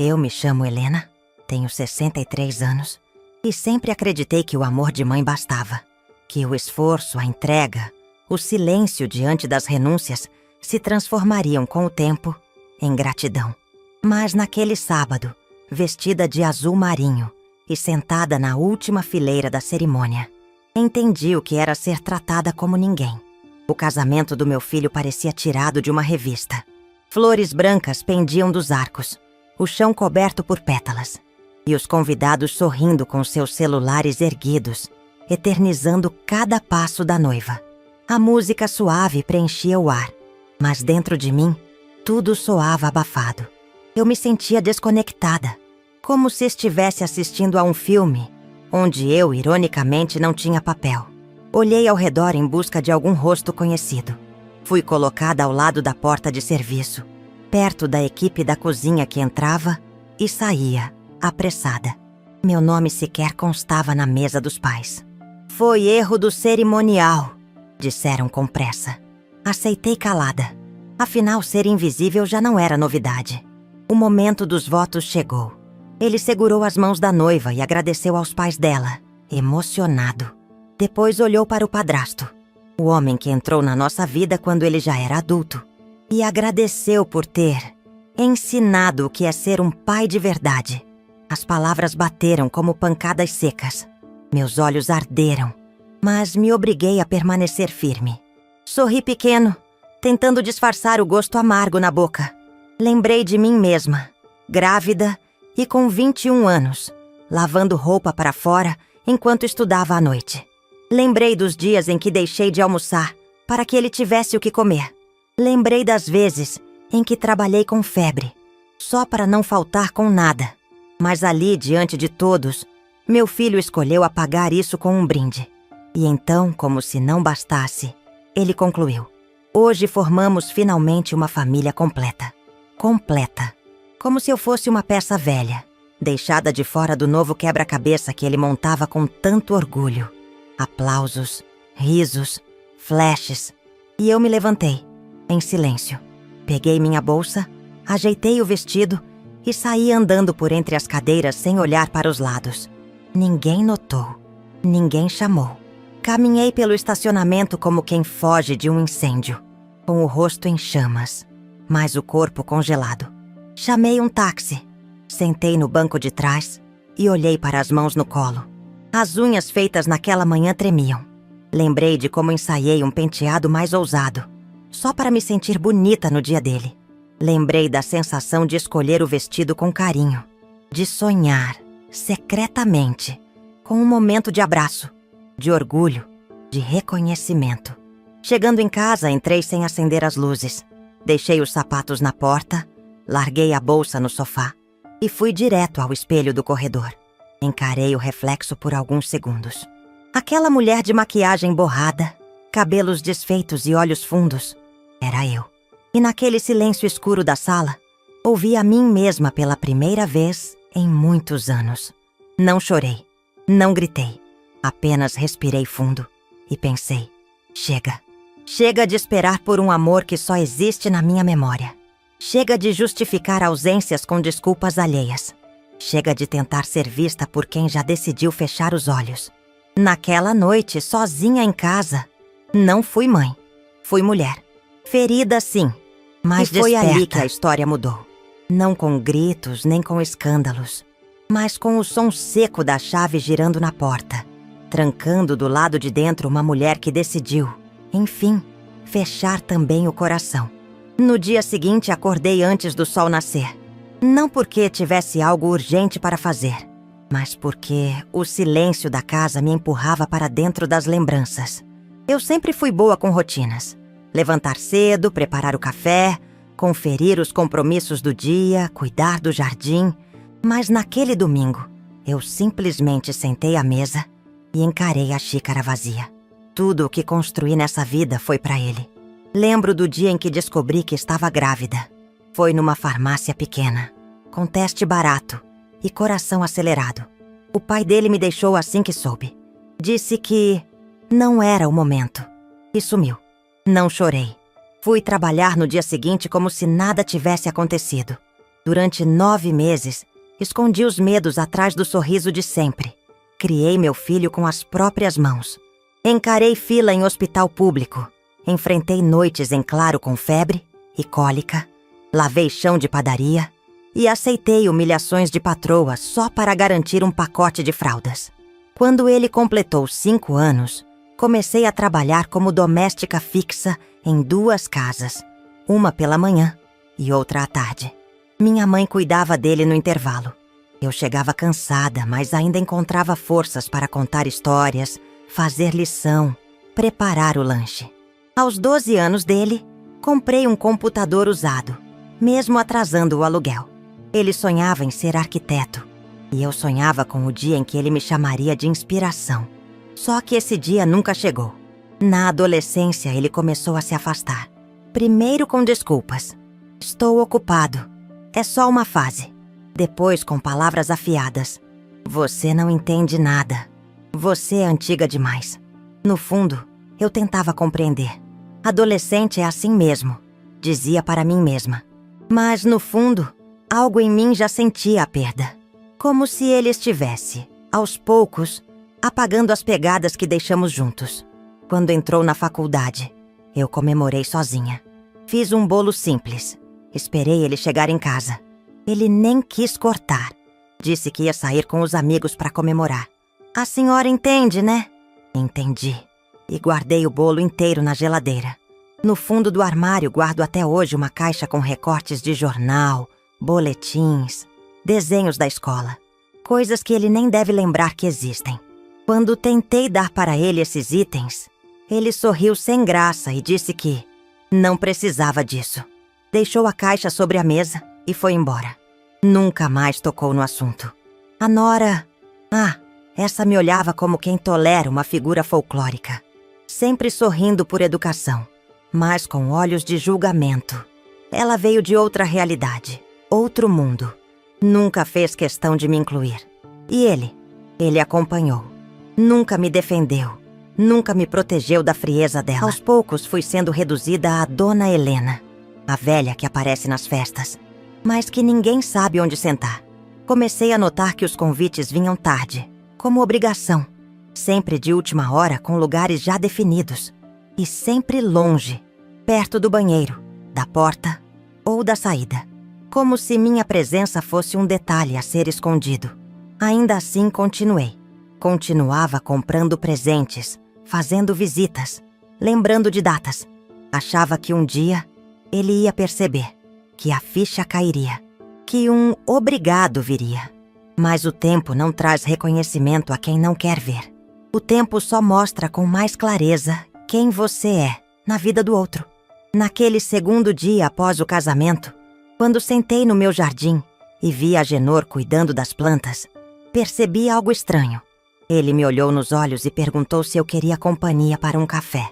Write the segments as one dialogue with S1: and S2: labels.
S1: Eu me chamo Helena, tenho 63 anos e sempre acreditei que o amor de mãe bastava, que o esforço, a entrega, o silêncio diante das renúncias se transformariam com o tempo em gratidão. Mas naquele sábado, vestida de azul marinho e sentada na última fileira da cerimônia, entendi o que era ser tratada como ninguém. O casamento do meu filho parecia tirado de uma revista. Flores brancas pendiam dos arcos, o chão coberto por pétalas, e os convidados sorrindo com seus celulares erguidos, eternizando cada passo da noiva. A música suave preenchia o ar, mas dentro de mim, tudo soava abafado. Eu me sentia desconectada, como se estivesse assistindo a um filme, onde eu, ironicamente, não tinha papel. Olhei ao redor em busca de algum rosto conhecido. Fui colocada ao lado da porta de serviço, perto da equipe da cozinha que entrava e saía, apressada. Meu nome sequer constava na mesa dos pais. Foi erro do cerimonial, disseram com pressa. Aceitei calada. Afinal, ser invisível já não era novidade. O momento dos votos chegou. Ele segurou as mãos da noiva e agradeceu aos pais dela, emocionado. Depois olhou para o padrasto, o homem que entrou na nossa vida quando ele já era adulto, e agradeceu por ter ensinado o que é ser um pai de verdade. As palavras bateram como pancadas secas. Meus olhos arderam, mas me obriguei a permanecer firme. Sorri pequeno, tentando disfarçar o gosto amargo na boca. Lembrei de mim mesma, grávida e com 21 anos, lavando roupa para fora enquanto estudava à noite. Lembrei dos dias em que deixei de almoçar para que ele tivesse o que comer. Lembrei das vezes em que trabalhei com febre, só para não faltar com nada. Mas ali, diante de todos, meu filho escolheu apagar isso com um brinde. E então, como se não bastasse, ele concluiu: hoje formamos finalmente uma família completa. Completa. Como se eu fosse uma peça velha, deixada de fora do novo quebra-cabeça que ele montava com tanto orgulho. Aplausos, risos, flashes. E eu me levantei, em silêncio. Peguei minha bolsa, ajeitei o vestido e saí andando por entre as cadeiras sem olhar para os lados. Ninguém notou, ninguém chamou. Caminhei pelo estacionamento como quem foge de um incêndio, com o rosto em chamas, mas o corpo congelado. Chamei um táxi, sentei no banco de trás e olhei para as mãos no colo. As unhas feitas naquela manhã tremiam. Lembrei de como ensaiei um penteado mais ousado, só para me sentir bonita no dia dele. Lembrei da sensação de escolher o vestido com carinho, de sonhar, secretamente, com um momento de abraço, de orgulho, de reconhecimento. Chegando em casa, entrei sem acender as luzes. Deixei os sapatos na porta, larguei a bolsa no sofá e fui direto ao espelho do corredor. Encarei o reflexo por alguns segundos. Aquela mulher de maquiagem borrada, cabelos desfeitos e olhos fundos, era eu. E naquele silêncio escuro da sala, ouvi a mim mesma pela primeira vez em muitos anos. Não chorei, não gritei, apenas respirei fundo e pensei: chega. Chega de esperar por um amor que só existe na minha memória. Chega de justificar ausências com desculpas alheias. Chega de tentar ser vista por quem já decidiu fechar os olhos. Naquela noite, sozinha em casa, não fui mãe, fui mulher. Ferida, sim, mas foi ali que a história mudou. Não com gritos, nem com escândalos, mas com o som seco da chave girando na porta, trancando do lado de dentro uma mulher que decidiu, enfim, fechar também o coração. No dia seguinte, acordei antes do sol nascer. Não porque tivesse algo urgente para fazer, mas porque o silêncio da casa me empurrava para dentro das lembranças. Eu sempre fui boa com rotinas. Levantar cedo, preparar o café, conferir os compromissos do dia, cuidar do jardim. Mas naquele domingo, eu simplesmente sentei à mesa e encarei a xícara vazia. Tudo o que construí nessa vida foi para ele. Lembro do dia em que descobri que estava grávida. Foi numa farmácia pequena, com teste barato e coração acelerado. O pai dele me deixou assim que soube. Disse que não era o momento e sumiu. Não chorei. Fui trabalhar no dia seguinte como se nada tivesse acontecido. Durante 9 meses, escondi os medos atrás do sorriso de sempre. Criei meu filho com as próprias mãos. Encarei fila em hospital público. Enfrentei noites em claro com febre e cólica. Lavei chão de padaria e aceitei humilhações de patroa só para garantir um pacote de fraldas. Quando ele completou 5 anos, comecei a trabalhar como doméstica fixa em 2 casas, uma pela manhã e outra à tarde. Minha mãe cuidava dele no intervalo. Eu chegava cansada, mas ainda encontrava forças para contar histórias, fazer lição, preparar o lanche. Aos 12 anos dele, comprei um computador usado, mesmo atrasando o aluguel. Ele sonhava em ser arquiteto, e eu sonhava com o dia em que ele me chamaria de inspiração. Só que esse dia nunca chegou. Na adolescência, ele começou a se afastar. Primeiro com desculpas. Estou ocupado. É só uma fase. Depois com palavras afiadas. Você não entende nada. Você é antiga demais. No fundo, eu tentava compreender. Adolescente é assim mesmo, dizia para mim mesma. Mas no fundo, algo em mim já sentia a perda. Como se ele estivesse, aos poucos, apagando as pegadas que deixamos juntos. Quando entrou na faculdade, eu comemorei sozinha. Fiz um bolo simples. Esperei ele chegar em casa. Ele nem quis cortar. Disse que ia sair com os amigos para comemorar. A senhora entende, né? Entendi. E guardei o bolo inteiro na geladeira. No fundo do armário guardo até hoje uma caixa com recortes de jornal, boletins, desenhos da escola. Coisas que ele nem deve lembrar que existem. Quando tentei dar para ele esses itens, ele sorriu sem graça e disse que não precisava disso. Deixou a caixa sobre a mesa e foi embora. Nunca mais tocou no assunto. A nora... essa me olhava como quem tolera uma figura folclórica. Sempre sorrindo por educação, mas com olhos de julgamento. Ela veio de outra realidade, outro mundo. Nunca fez questão de me incluir. E ele acompanhou. Nunca me defendeu. Nunca me protegeu da frieza dela. Aos poucos fui sendo reduzida a Dona Helena, a velha que aparece nas festas, mas que ninguém sabe onde sentar. Comecei a notar que os convites vinham tarde, como obrigação. Sempre de última hora, com lugares já definidos. E sempre longe, perto do banheiro, da porta ou da saída. Como se minha presença fosse um detalhe a ser escondido. Ainda assim, continuei. Continuava comprando presentes, fazendo visitas, lembrando de datas. Achava que um dia ele ia perceber, que a ficha cairia, que um obrigado viria. Mas o tempo não traz reconhecimento a quem não quer ver. O tempo só mostra com mais clareza quem você é na vida do outro. Naquele segundo dia após o casamento, quando sentei no meu jardim e vi Agenor cuidando das plantas, percebi algo estranho. Ele me olhou nos olhos e perguntou se eu queria companhia para um café.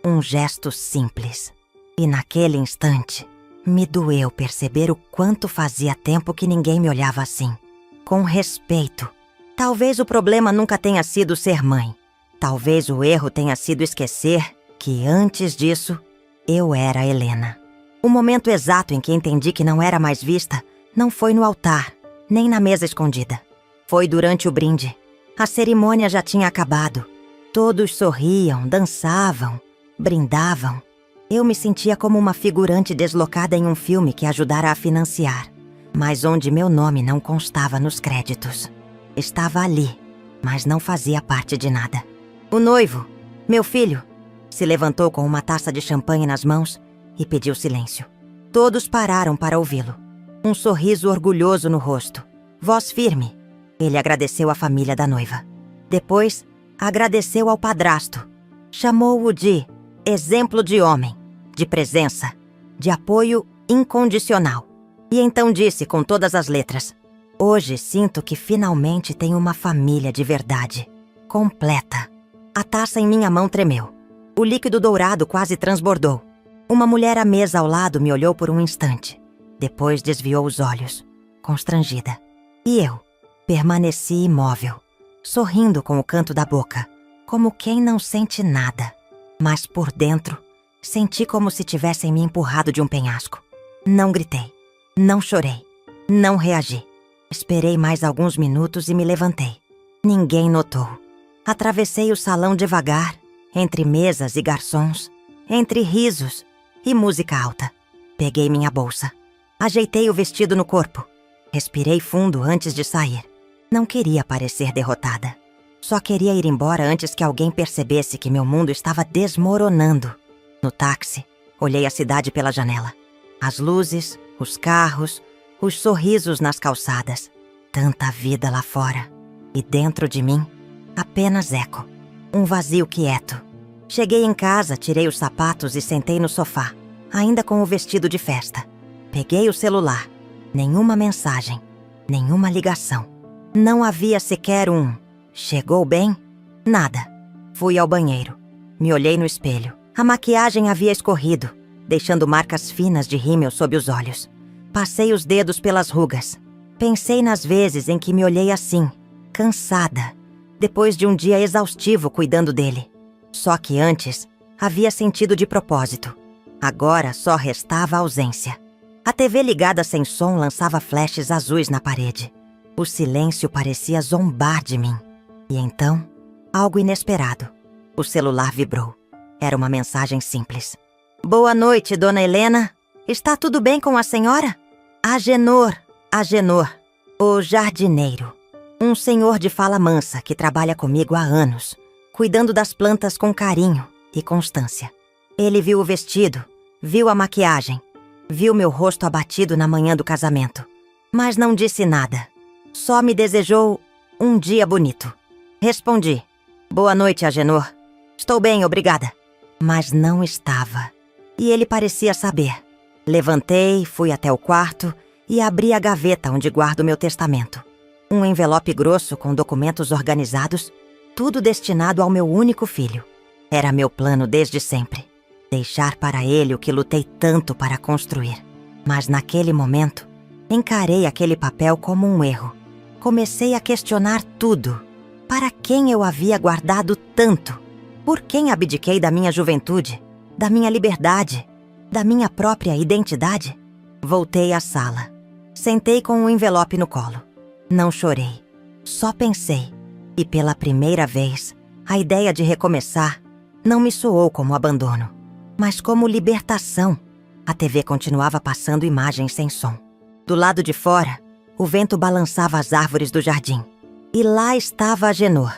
S1: Um gesto simples. E naquele instante, me doeu perceber o quanto fazia tempo que ninguém me olhava assim. Com respeito. Talvez o problema nunca tenha sido ser mãe. Talvez o erro tenha sido esquecer que, antes disso, eu era Helena. O momento exato em que entendi que não era mais vista não foi no altar, nem na mesa escondida. Foi durante o brinde. A cerimônia já tinha acabado. Todos sorriam, dançavam, brindavam. Eu me sentia como uma figurante deslocada em um filme que ajudara a financiar, mas onde meu nome não constava nos créditos. Estava ali, mas não fazia parte de nada. O noivo, meu filho, se levantou com uma taça de champanhe nas mãos e pediu silêncio. Todos pararam para ouvi-lo. Um sorriso orgulhoso no rosto. Voz firme. Ele agradeceu à família da noiva. Depois, agradeceu ao padrasto. Chamou-o de exemplo de homem, de presença, de apoio incondicional. E então disse com todas as letras: hoje sinto que finalmente tenho uma família de verdade, completa. A taça em minha mão tremeu. O líquido dourado quase transbordou. Uma mulher à mesa ao lado me olhou por um instante. Depois desviou os olhos, constrangida. E eu permaneci imóvel, sorrindo com o canto da boca, como quem não sente nada. Mas por dentro, senti como se tivessem me empurrado de um penhasco. Não gritei, não chorei. Não reagi. Esperei mais alguns minutos e me levantei. Ninguém notou. Atravessei o salão devagar, entre mesas e garçons, entre risos e música alta. Peguei minha bolsa. Ajeitei o vestido no corpo. Respirei fundo antes de sair. Não queria parecer derrotada. Só queria ir embora antes que alguém percebesse que meu mundo estava desmoronando. No táxi, olhei a cidade pela janela. As luzes, os carros, os sorrisos nas calçadas. Tanta vida lá fora. E dentro de mim, apenas eco. Um vazio quieto. Cheguei em casa, tirei os sapatos e sentei no sofá, ainda com o vestido de festa. Peguei o celular. Nenhuma mensagem, nenhuma ligação. Não havia sequer um "chegou bem?" Nada. Fui ao banheiro. Me olhei no espelho. A maquiagem havia escorrido, deixando marcas finas de rímel sob os olhos. Passei os dedos pelas rugas. Pensei nas vezes em que me olhei assim, cansada, depois de um dia exaustivo cuidando dele. Só que antes, havia sentido de propósito. Agora só restava a ausência. A TV ligada sem som lançava flashes azuis na parede. O silêncio parecia zombar de mim. E então, algo inesperado. O celular vibrou. Era uma mensagem simples. "Boa noite, dona Helena. Está tudo bem com a senhora?" Agenor, o jardineiro. Um senhor de fala mansa que trabalha comigo há anos, cuidando das plantas com carinho e constância. Ele viu o vestido, viu a maquiagem, viu meu rosto abatido na manhã do casamento, mas não disse nada. Só me desejou um dia bonito. Respondi: "Boa noite, Agenor. Estou bem, obrigada." Mas não estava. E ele parecia saber. Levantei, fui até o quarto e abri a gaveta onde guardo meu testamento. Um envelope grosso com documentos organizados, tudo destinado ao meu único filho. Era meu plano desde sempre. Deixar para ele o que lutei tanto para construir. Mas naquele momento, encarei aquele papel como um erro. Comecei a questionar tudo. Para quem eu havia guardado tanto? Por quem abdiquei da minha juventude, da minha liberdade, da minha própria identidade? Voltei à sala. Sentei com o envelope no colo. Não chorei. Só pensei. E pela primeira vez, a ideia de recomeçar não me soou como abandono, mas como libertação. A TV continuava passando imagens sem som. Do lado de fora, o vento balançava as árvores do jardim. E lá estava Agenor,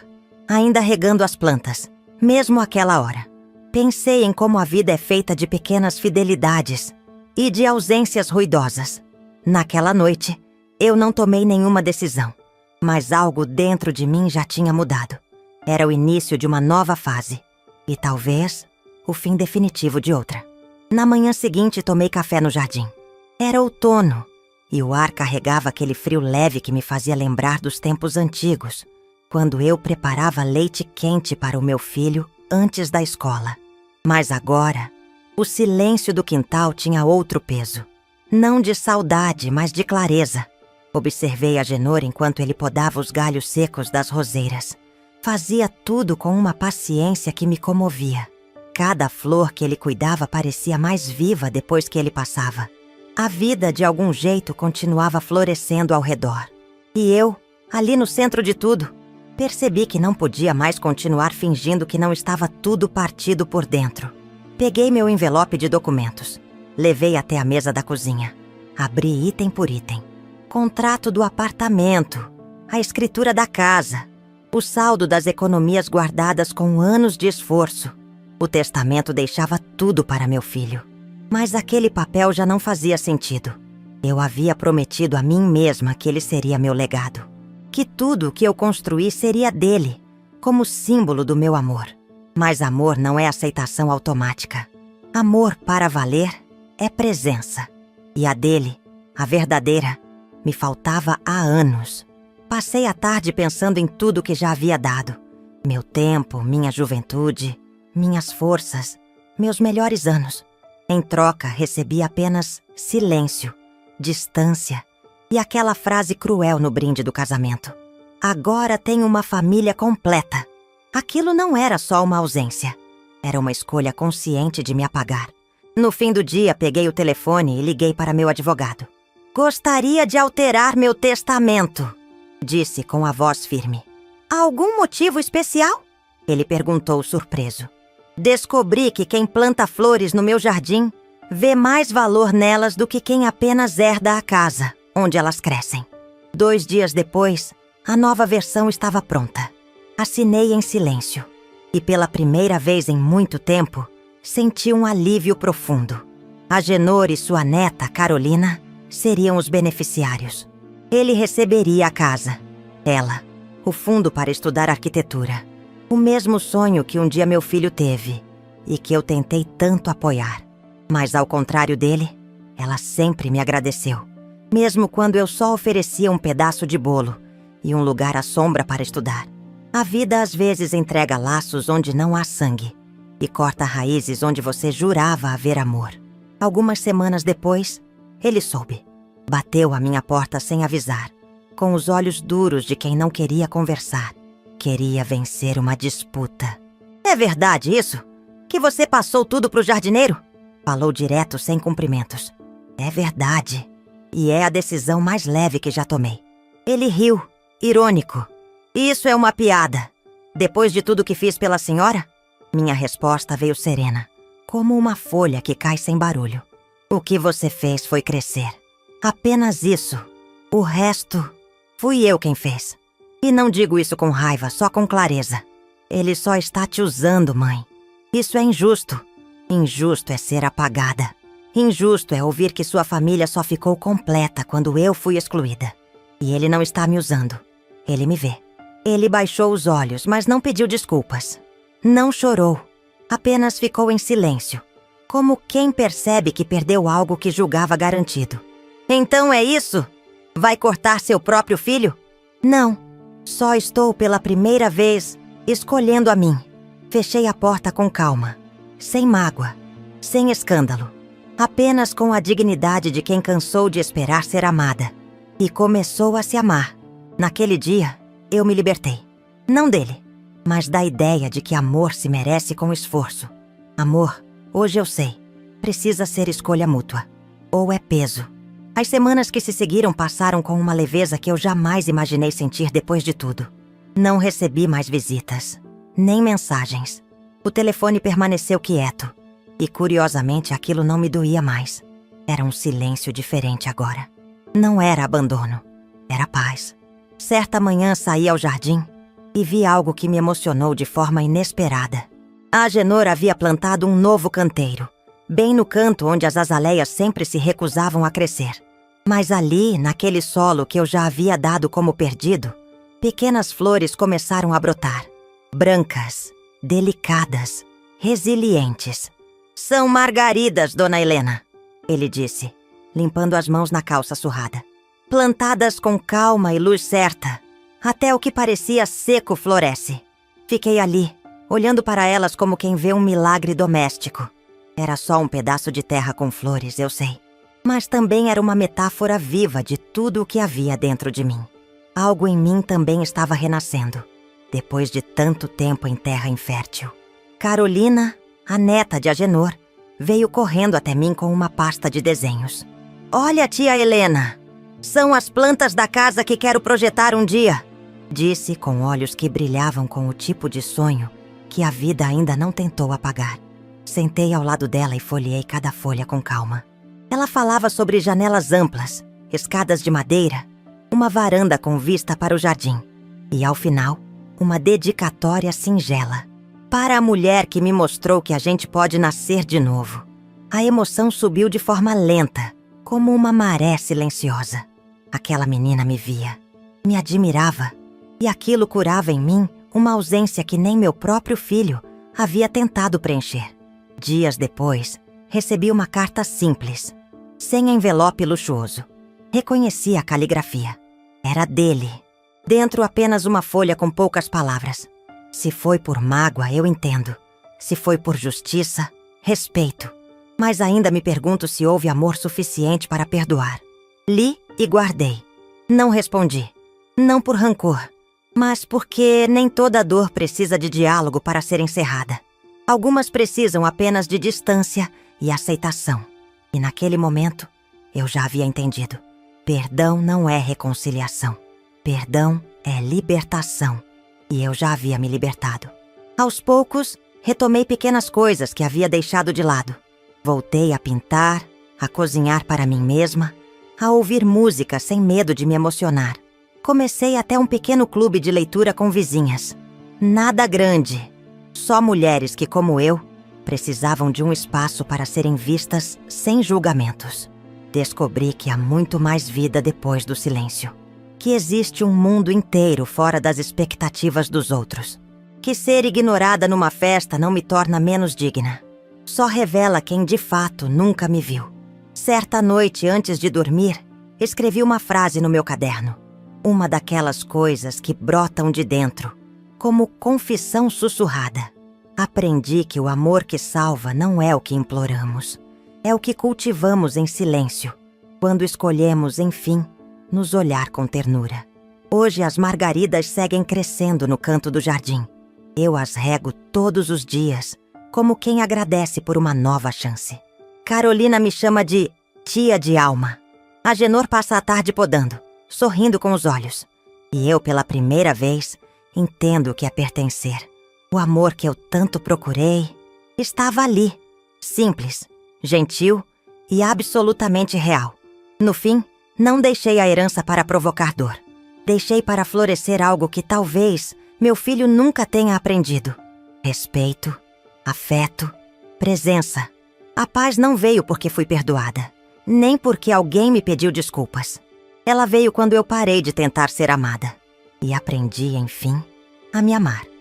S1: ainda regando as plantas, mesmo àquela hora. Pensei em como a vida é feita de pequenas fidelidades e de ausências ruidosas. Naquela noite, eu não tomei nenhuma decisão, mas algo dentro de mim já tinha mudado. Era o início de uma nova fase e talvez o fim definitivo de outra. Na manhã seguinte, tomei café no jardim. Era outono e o ar carregava aquele frio leve que me fazia lembrar dos tempos antigos, quando eu preparava leite quente para o meu filho antes da escola. Mas agora, o silêncio do quintal tinha outro peso. Não de saudade, mas de clareza. Observei Agenor enquanto ele podava os galhos secos das roseiras. Fazia tudo com uma paciência que me comovia. Cada flor que ele cuidava parecia mais viva depois que ele passava. A vida, de algum jeito, continuava florescendo ao redor. E eu, ali no centro de tudo, percebi que não podia mais continuar fingindo que não estava tudo partido por dentro. Peguei meu envelope de documentos. Levei até a mesa da cozinha. Abri item por item. Contrato do apartamento, a escritura da casa, o saldo das economias guardadas com anos de esforço. O testamento deixava tudo para meu filho. Mas aquele papel já não fazia sentido. Eu havia prometido a mim mesma que ele seria meu legado. Que tudo o que eu construí seria dele, como símbolo do meu amor. Mas amor não é aceitação automática. Amor para valer é presença. E a dele, a verdadeira, me faltava há anos. Passei a tarde pensando em tudo que já havia dado. Meu tempo, minha juventude, minhas forças, meus melhores anos. Em troca, recebi apenas silêncio, distância e aquela frase cruel no brinde do casamento. Agora tenho uma família completa. Aquilo não era só uma ausência. Era uma escolha consciente de me apagar. No fim do dia, peguei o telefone e liguei para meu advogado. Gostaria de alterar meu testamento, disse com a voz firme. Algum motivo especial? Ele perguntou surpreso. Descobri que quem planta flores no meu jardim vê mais valor nelas do que quem apenas herda a casa onde elas crescem. 2 dias depois, a nova versão estava pronta. Assinei em silêncio e pela primeira vez em muito tempo, senti um alívio profundo. Agenor e sua neta, Carolina, seriam os beneficiários. Ele receberia a casa, ela, o fundo para estudar arquitetura. O mesmo sonho que um dia meu filho teve e que eu tentei tanto apoiar. Mas ao contrário dele, ela sempre me agradeceu, mesmo quando eu só oferecia um pedaço de bolo e um lugar à sombra para estudar. A vida às vezes entrega laços onde não há sangue e corta raízes onde você jurava haver amor. Algumas semanas depois, ele soube. Bateu à minha porta sem avisar, com os olhos duros de quem não queria conversar. Queria vencer uma disputa. É verdade isso? Que você passou tudo pro jardineiro? Falou direto, sem cumprimentos. É verdade. E é a decisão mais leve que já tomei. Ele riu, irônico. Isso é uma piada. Depois de tudo que fiz pela senhora? Minha resposta veio serena, como uma folha que cai sem barulho. O que você fez foi crescer. Apenas isso. O resto, fui eu quem fez. E não digo isso com raiva, só com clareza. Ele só está te usando, mãe. Isso é injusto. Injusto é ser apagada. Injusto é ouvir que sua família só ficou completa quando eu fui excluída. E ele não está me usando. Ele me vê. Ele baixou os olhos, mas não pediu desculpas. Não chorou. Apenas ficou em silêncio, como quem percebe que perdeu algo que julgava garantido. Então é isso? Vai cortar seu próprio filho? Não. Só estou pela primeira vez escolhendo a mim. Fechei a porta com calma, sem mágoa, sem escândalo. Apenas com a dignidade de quem cansou de esperar ser amada. E começou a se amar. Naquele dia, eu me libertei. Não dele, mas da ideia de que amor se merece com esforço. Amor, hoje eu sei, precisa ser escolha mútua. Ou é peso. As semanas que se seguiram passaram com uma leveza que eu jamais imaginei sentir depois de tudo. Não recebi mais visitas, nem mensagens. O telefone permaneceu quieto. E curiosamente aquilo não me doía mais. Era um silêncio diferente agora. Não era abandono, era paz. Certa manhã saí ao jardim e vi algo que me emocionou de forma inesperada. A Agenor havia plantado um novo canteiro, bem no canto onde as azaleias sempre se recusavam a crescer. Mas ali, naquele solo que eu já havia dado como perdido, pequenas flores começaram a brotar. Brancas, delicadas, resilientes. São margaridas, Dona Helena, ele disse, limpando as mãos na calça surrada. Plantadas com calma e luz certa, até o que parecia seco floresce. Fiquei ali, olhando para elas como quem vê um milagre doméstico. Era só um pedaço de terra com flores, eu sei. Mas também era uma metáfora viva de tudo o que havia dentro de mim. Algo em mim também estava renascendo, depois de tanto tempo em terra infértil. Carolina, a neta de Agenor, veio correndo até mim com uma pasta de desenhos. Olha, tia Helena, são as plantas da casa que quero projetar um dia, disse com olhos que brilhavam com o tipo de sonho que a vida ainda não tentou apagar. Sentei ao lado dela e folheei cada folha com calma. Ela falava sobre janelas amplas, escadas de madeira, uma varanda com vista para o jardim e, ao final, uma dedicatória singela. Para a mulher que me mostrou que a gente pode nascer de novo. A emoção subiu de forma lenta, como uma maré silenciosa. Aquela menina me via, me admirava, e aquilo curava em mim uma ausência que nem meu próprio filho havia tentado preencher. Dias depois, recebi uma carta simples, sem envelope luxuoso. Reconheci a caligrafia. Era dele. Dentro apenas uma folha com poucas palavras. Se foi por mágoa, eu entendo. Se foi por justiça, respeito. Mas ainda me pergunto se houve amor suficiente para perdoar. Li e guardei. Não respondi. Não por rancor, mas porque nem toda dor precisa de diálogo para ser encerrada. Algumas precisam apenas de distância e aceitação. E naquele momento, eu já havia entendido. Perdão não é reconciliação. Perdão é libertação. E eu já havia me libertado. Aos poucos, retomei pequenas coisas que havia deixado de lado. Voltei a pintar, a cozinhar para mim mesma, a ouvir música sem medo de me emocionar. Comecei até um pequeno clube de leitura com vizinhas. Nada grande. Só mulheres que, como eu, precisavam de um espaço para serem vistas sem julgamentos. Descobri que há muito mais vida depois do silêncio. Que existe um mundo inteiro fora das expectativas dos outros. Que ser ignorada numa festa não me torna menos digna. Só revela quem de fato nunca me viu. Certa noite, antes de dormir, escrevi uma frase no meu caderno. Uma daquelas coisas que brotam de dentro, como confissão sussurrada. Aprendi que o amor que salva não é o que imploramos. É o que cultivamos em silêncio, quando escolhemos, enfim, nos olhar com ternura. Hoje as margaridas seguem crescendo no canto do jardim. Eu as rego todos os dias, como quem agradece por uma nova chance. Carolina me chama de tia de alma. Agenor passa a tarde podando, sorrindo com os olhos. E eu, pela primeira vez, entendo o que é pertencer. O amor que eu tanto procurei estava ali, simples, gentil e absolutamente real. No fim, não deixei a herança para provocar dor. Deixei para florescer algo que talvez meu filho nunca tenha aprendido. Respeito, afeto, presença. A paz não veio porque fui perdoada, nem porque alguém me pediu desculpas. Ela veio quando eu parei de tentar ser amada e aprendi, enfim, a me amar.